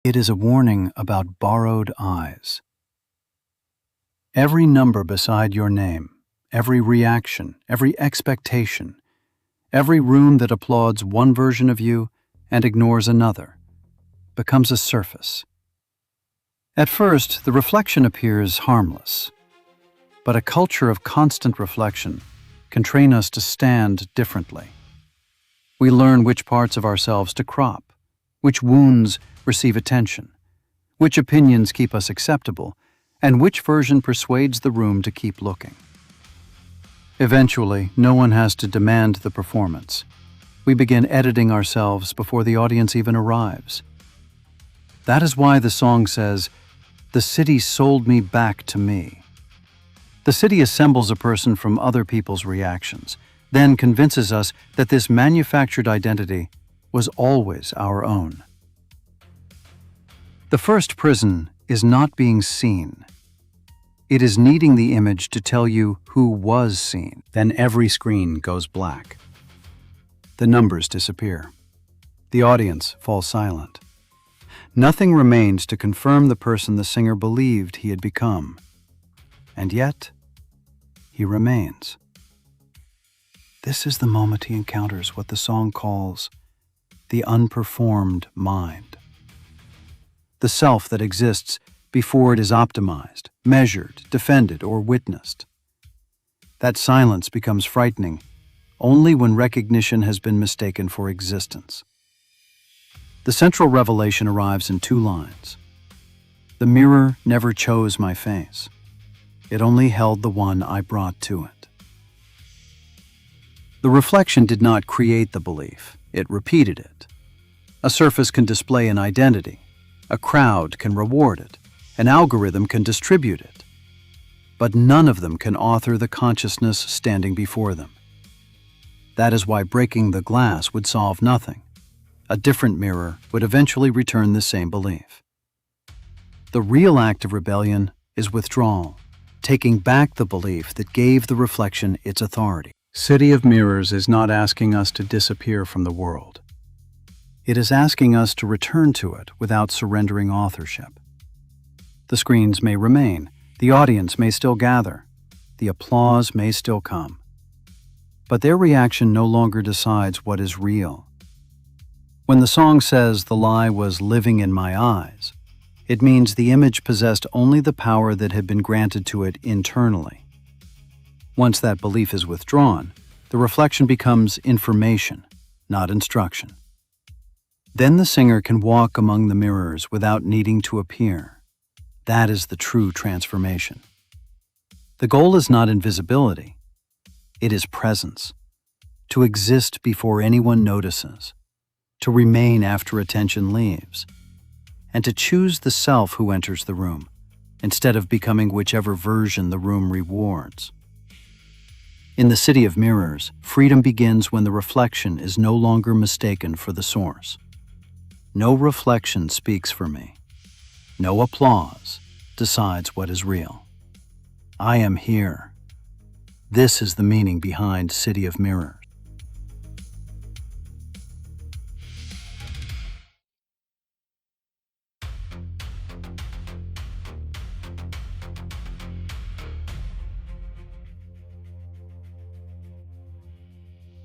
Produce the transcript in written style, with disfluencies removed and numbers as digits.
It is a warning about borrowed eyes. Every number beside your name, every reaction, every expectation, every room that applauds one version of you and ignores another, becomes a surface. At first, the reflection appears harmless, but a culture of constant reflection can train us to stand differently. We learn which parts of ourselves to crop, which wounds receive attention, which opinions keep us acceptable, and which version persuades the room to keep looking. Eventually, no one has to demand the performance. We begin editing ourselves before the audience even arrives. That is why the song says, "The city sold me back to me." The city assembles a person from other people's reactions, then convinces us that this manufactured identity was always our own. The first prison is not being seen. It is needing the image to tell you who was seen. Then every screen goes black. The numbers disappear. The audience falls silent. Nothing remains to confirm the person the singer believed he had become. And yet, he remains. This is the moment he encounters what the song calls the unperformed mind. The self that exists before it is optimized, measured, defended, or witnessed. That silence becomes frightening only when recognition has been mistaken for existence. The central revelation arrives in 2 lines. The mirror never chose my face. It only held the one I brought to it. The reflection did not create the belief, it repeated it. A surface can display an identity. A crowd can reward it. An algorithm can distribute it. But none of them can author the consciousness standing before them. That is why breaking the glass would solve nothing. A different mirror would eventually return the same belief. The real act of rebellion is withdrawal, taking back the belief that gave the reflection its authority. City of Mirrors is not asking us to disappear from the world. It is asking us to return to it without surrendering authorship. The screens may remain, the audience may still gather, the applause may still come. But their reaction no longer decides what is real. When the song says the lie was living in my eyes, it means the image possessed only the power that had been granted to it internally. Once that belief is withdrawn, the reflection becomes information, not instruction. Then the singer can walk among the mirrors without needing to appear. That is the true transformation. The goal is not invisibility. It is presence. To exist before anyone notices. To remain after attention leaves. And to choose the self who enters the room, instead of becoming whichever version the room rewards. In the City of Mirrors, freedom begins when the reflection is no longer mistaken for the source. No reflection speaks for me. No applause decides what is real. I am here. This is the meaning behind City of Mirrors.